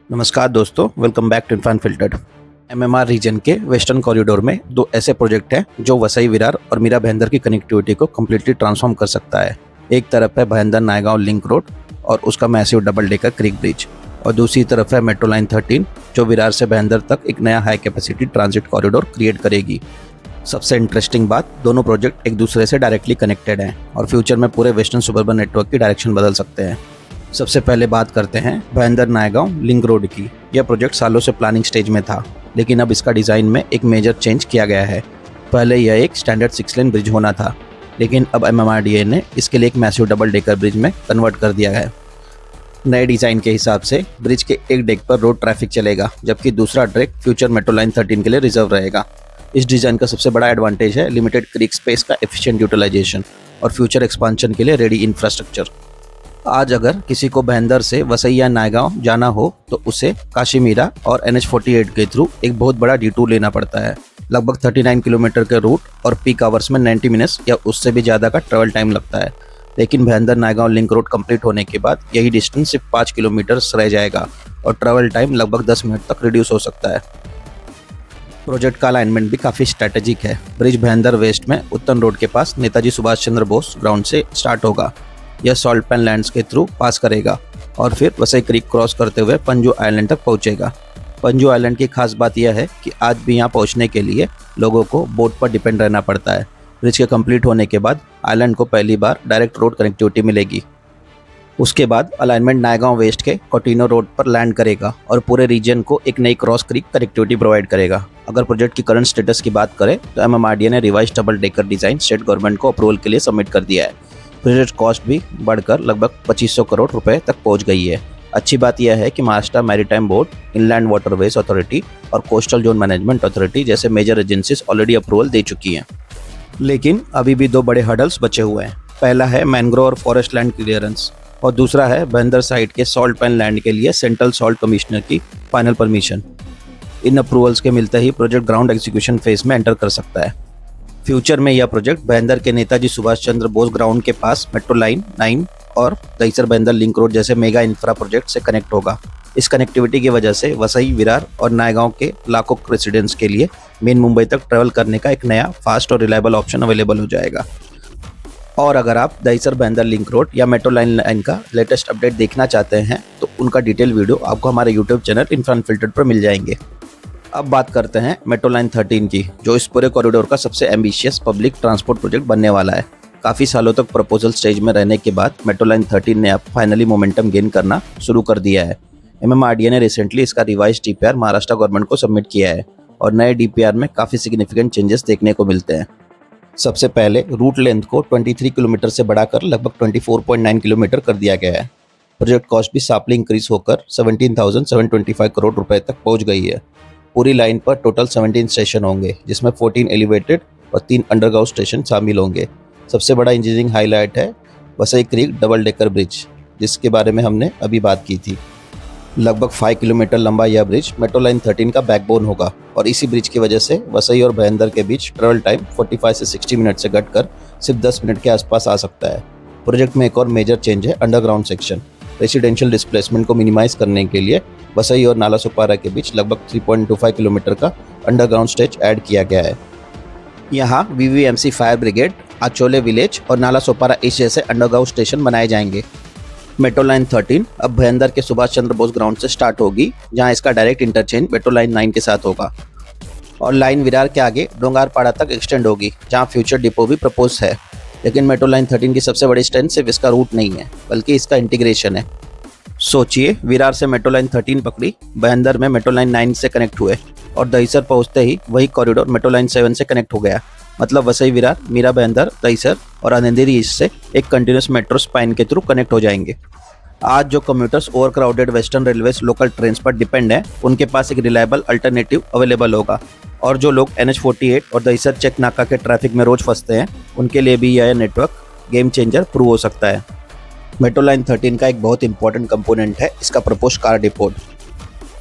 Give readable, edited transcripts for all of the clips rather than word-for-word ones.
नमस्कार दोस्तों, welcome back to Irfan filtered. MMR region के वेस्टर्न कॉरिडोर में दो ऐसे प्रोजेक्ट हैं जो वसई विरार और मीरा भाईंदर की कनेक्टिविटी को कम्प्लीटली ट्रांसफॉर्म कर सकता है। एक तरफ है भाईंदर नायगांव लिंक रोड और उसका massive double decker creek bridge, और दूसरी तरफ है मेट्रो लाइन 13 जो विरार से भाईंदर तक एक नया high capacity transit corridor create करेगी। सबसे इंटरेस्टिंग बात, दोनों प्रोजेक्ट एक दूसरे से डायरेक्टली कनेक्टेड हैं और फ्यूचर में पूरे वेस्टर्न सुबर्बन नेटवर्क की डायरेक्शन बदल सकते हैं। सबसे पहले बात करते हैं भाईंदर नायगांव लिंक रोड की। यह प्रोजेक्ट सालों से प्लानिंग स्टेज में था, लेकिन अब इसका डिज़ाइन में एक मेजर चेंज किया गया है। पहले यह एक स्टैंडर्ड 6 लेन ब्रिज होना था, लेकिन अब एमएमआरडीए ने इसके लिए एक मैसिव डबल डेकर ब्रिज में कन्वर्ट कर दिया है। नए डिज़ाइन के हिसाब से ब्रिज के एक डेक पर रोड ट्रैफिक चलेगा, जबकि दूसरा डेक फ्यूचर मेट्रो लाइन 13 के लिए रिजर्व रहेगा। इस डिज़ाइन का सबसे बड़ा एडवांटेज है लिमिटेड क्रीक स्पेस का एफिशिएंट यूटिलाइजेशन और फ्यूचर एक्सपांशन के लिए रेडी इंफ्रास्ट्रक्चर। आज अगर किसी को भाईंदर से वसई या नायगांव जाना हो तो उसे काशीमीरा और NH48 के थ्रू एक बहुत बड़ा डिटूर लेना पड़ता है। लगभग 39 किलोमीटर के रूट और पीक आवर्स में 90 मिनट्स या उससे भी ज़्यादा का ट्रैवल टाइम लगता है। लेकिन Bhayandar Naigaon link road complete होने के बाद यही डिस्टेंस सिर्फ 5 किलोमीटर रह जाएगा और ट्रैवल टाइम लगभग 10 मिनट तक रिड्यूस हो सकता है। प्रोजेक्ट का अलाइनमेंट भी काफ़ी स्ट्रैटेजिक है। ब्रिज भाईंदर वेस्ट में उत्तन रोड के पास नेताजी सुभाष चंद्र बोस ग्राउंड से स्टार्ट होगा। यह सॉल्ट पैन लैंड्स के थ्रू पास करेगा और फिर वसई क्रीक क्रॉस करते हुए पंजू आइलैंड तक पहुंचेगा। पंजू आइलैंड की खास बात यह है कि आज भी यहां पहुंचने के लिए लोगों को बोट पर डिपेंड रहना पड़ता है। ब्रिज के कंप्लीट होने के बाद आइलैंड को पहली बार डायरेक्ट रोड कनेक्टिविटी मिलेगी। उसके बाद अलाइनमेंट नायगांव वेस्ट के कोटिनो रोड पर लैंड करेगा और पूरे रीजन को एक नई क्रॉस क्रीक कनेक्टिविटी प्रोवाइड करेगा। अगर प्रोजेक्ट की करंट स्टेटस की बात करें तो एमएमआरडीए ने revise double decker design state government को अप्रूवल के लिए सबमिट कर दिया है। प्रोजेक्ट कॉस्ट भी बढ़कर लगभग 2500 करोड़ रुपए तक पहुंच गई है। अच्छी बात यह है कि Maharashtra maritime board, inland waterways authority और कोस्टल जोन मैनेजमेंट अथॉरिटी जैसे मेजर एजेंसीज ऑलरेडी अप्रूवल दे चुकी हैं। लेकिन अभी भी दो बड़े हर्डल्स बचे हुए हैं। पहला है मैंग्रोव और फॉरेस्ट लैंड क्लियरेंस और दूसरा है भाईंदर साइट के सॉल्ट पैन लैंड के लिए सेंट्रल सॉल्ट कमिश्नर की फाइनल परमिशन। इन अप्रूवल्स के मिलते ही प्रोजेक्ट ग्राउंड एग्जीक्यूशन फेज में एंटर कर सकता है। फ्यूचर में यह प्रोजेक्ट भाईंदर के नेताजी सुभाष चंद्र बोस ग्राउंड के पास मेट्रो लाइन 9 और दहीसर भाईंदर लिंक रोड जैसे मेगा इंफ्रा प्रोजेक्ट से कनेक्ट होगा। इस कनेक्टिविटी की वजह से वसई, विरार और नायगांव के लाखों रेसिडेंट्स के लिए मेन मुंबई तक ट्रैवल करने का एक नया फास्ट और रिलायबल ऑप्शन अवेलेबल हो जाएगा। और अगर आप दहीसर भाईंदर लिंक रोड या मेट्रो लाइन का लेटेस्ट अपडेट देखना चाहते हैं तो उनका डिटेल वीडियो आपको हमारे यूट्यूब चैनल इरफान फिल्टर्ड पर मिल जाएंगे। अब बात करते हैं मेट्रो लाइन 13 की, जो इस पूरे कॉरिडोर का सबसे एम्बिशियस पब्लिक ट्रांसपोर्ट प्रोजेक्ट बनने वाला है। काफ़ी सालों तक प्रपोजल स्टेज में रहने के बाद मेट्रो लाइन 13 ने अब फाइनली मोमेंटम गेन करना शुरू कर दिया है। एमएमआरडीए ने रिसेंटली इसका रिवाइज डीपीआर महाराष्ट्र गवर्नमेंट को सबमिट किया है और नए डीपीआर में काफ़ी सिग्निफिकेंट चेंजेस देखने को मिलते हैं। सबसे पहले रूट लेंथ को 23 किलोमीटर से बढ़ाकर लगभग 24.9 किलोमीटर कर दिया गया है। प्रोजेक्ट कॉस्ट भी शार्पली इंक्रीज होकर 17,725 करोड़ रुपए तक पहुंच गई है। पूरी लाइन पर टोटल 17 स्टेशन होंगे, जिसमें 14 एलिवेटेड और 3 अंडरग्राउंड स्टेशन शामिल होंगे। सबसे बड़ा इंजीनियरिंग हाईलाइट है Vasai creek double decker bridge, जिसके बारे में हमने अभी बात की थी। लगभग 5 किलोमीटर लंबा यह ब्रिज मेट्रो लाइन 13 का बैकबोन होगा और इसी ब्रिज की वजह से वसई और भाईंदर के बीच ट्रैवल टाइम 45 से 60 मिनट से घटकर सिर्फ 10 मिनट के आसपास आ सकता है। प्रोजेक्ट में एक और मेजर चेंज है अंडरग्राउंड सेक्शन। रेसिडेंशियल डिस्प्लेसमेंट को मिनिमाइज करने के लिए वसई और नालासोपारा के बीच लगभग 3.25 किलोमीटर का अंडरग्राउंड स्ट्रेच ऐड किया गया है। यहाँ वीवीएमसी फायर ब्रिगेड, आचोले विलेज और नालासोपारा ईस्ट जैसे अंडरग्राउंड स्टेशन बनाए जाएंगे। मेट्रो लाइन 13 अब भाईंदर के सुभाष चंद्र बोस ग्राउंड से स्टार्ट होगी, जहाँ इसका डायरेक्ट इंटरचेंज मेट्रो लाइन 9 के साथ होगा और लाइन विरार के आगे डोंगारपाड़ा तक एक्सटेंड होगी, जहाँ फ्यूचर डिपो भी प्रपोज है। लेकिन मेट्रो लाइन 13 की सबसे बड़ी स्ट्रेंथ सिर्फ इसका रूट नहीं है, बल्कि इसका इंटीग्रेशन है। सोचिए, विरार से मेट्रो लाइन 13 पकड़ी, भाईंदर में मेट्रो लाइन 9 से कनेक्ट हुए और दहीसर पहुंचते ही वही कॉरिडोर मेट्रो लाइन 7 से कनेक्ट हो गया। मतलब वसई, विरार, मीरा भाईंदर, दहीसर और अंधेरी ईस्ट से एक कंटिन्यूस मेट्रो स्पाइन के थ्रू कनेक्ट हो जाएंगे। आज जो commuters over crowded western railways local train पर डिपेंड है, उनके पास एक रिलायबल अल्टरनेटिव अवेलेबल होगा और जो लोग NH48 और दहीसर चेक नाका के ट्रैफिक में रोज फंसते हैं, उनके लिए भी यह नेटवर्क गेम चेंजर प्रूव हो सकता है। मेट्रो लाइन 13 का एक बहुत इंपॉर्टेंट कंपोनेंट है इसका प्रपोज कार डिपोट,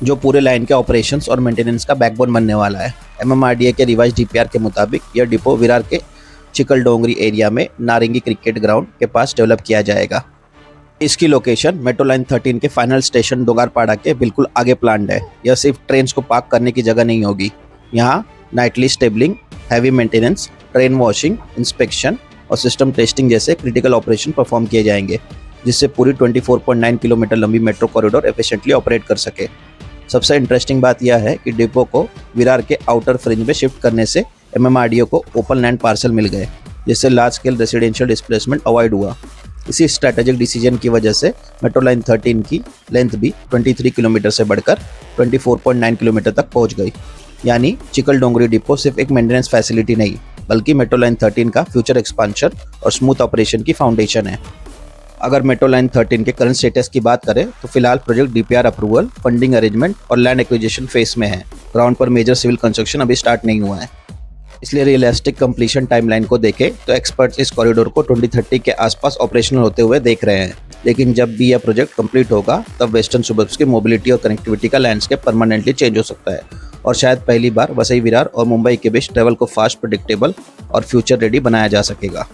जो पूरे लाइन के ऑपरेशंस और मेंटेनेंस का बैकबोन बनने वाला है। एमएमआरडीए के रिवाइज डीपीआर के मुताबिक यह डिपो विरार के चिकल डोंगरी एरिया में नारंगी क्रिकेट ग्राउंड के पास डेवलप किया जाएगा। इसकी लोकेशन मेट्रो लाइन 13 के फाइनल स्टेशन डोंगरपाड़ा के बिल्कुल आगे प्लान्ड है। यह सिर्फ ट्रेन्स को पार्क करने की जगह नहीं होगी। यहाँ Knightley स्टेबलिंग, heavy maintenance, train washing, inspection और सिस्टम टेस्टिंग जैसे क्रिटिकल ऑपरेशन परफॉर्म किए जाएंगे, जिससे पूरी 24.9 किलोमीटर लंबी मेट्रो कॉरिडोर एफिशिएंटली ऑपरेट कर सके। सबसे इंटरेस्टिंग बात यह है कि डिपो को विरार के आउटर फ्रिंज में शिफ्ट करने से MMRDO को ओपन लैंड पार्सल मिल गए, जिससे large scale residential displacement avoid हुआ। इसी स्ट्रैटेजिक डिसीजन की वजह से मेट्रो लाइन 13 की लेंथ भी 23 किलोमीटर से बढ़कर 24.9 किलोमीटर तक पहुंच गई। यानी चिकल डोंगरी डिपो सिर्फ एक मेंटेनेंस फैसिलिटी नहीं, बल्कि मेट्रो लाइन 13 का फ्यूचर एक्सपांशन और स्मूथ ऑपरेशन की फाउंडेशन है। अगर मेट्रो लाइन 13 के करंट स्टेटस की बात करें तो फिलहाल project DPR approval, funding arrangement और लैंड एक्विजिशन फेज में है। ग्राउंड पर मेजर सिविल कंस्ट्रक्शन अभी स्टार्ट नहीं हुआ है। इसलिए रियलिस्टिक कंप्लीशन टाइमलाइन को देखें तो एक्सपर्ट्स इस कॉरिडोर को 2030 के आसपास ऑपरेशनल होते हुए देख रहे हैं। लेकिन जब भी यह प्रोजेक्ट कंप्लीट होगा तब वेस्टर्न सुबर्ब्स की मोबिलिटी और कनेक्टिविटी का लैंडस्केप परमानेंटली चेंज हो सकता है और शायद पहली बार वसई विरार और मुंबई के बीच ट्रेवल को फास्ट, प्रेडिक्टेबल और फ्यूचर रेडी बनाया जा सकेगा।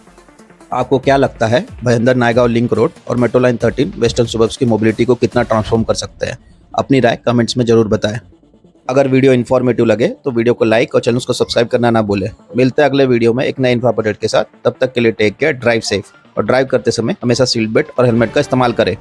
आपको क्या लगता है, भाईंदर नायगांव लिंक रोड और मेट्रो लाइन 13 वेस्टर्न सुबर्ब्स की मोबिलिटी को कितना ट्रांसफॉर्म कर सकते हैं? अपनी राय कमेंट्स में जरूर बताएं। अगर वीडियो इन्फॉर्मेटिव लगे तो वीडियो को लाइक और चैनल को सब्सक्राइब करना ना भूलें। मिलते हैं अगले वीडियो में एक नए इन्फो अपडेट के साथ। तब तक के लिए टेक केयर, ड्राइव सेफ और ड्राइव करते समय हमेशा सीट बेल्ट और हेलमेट का इस्तेमाल करें।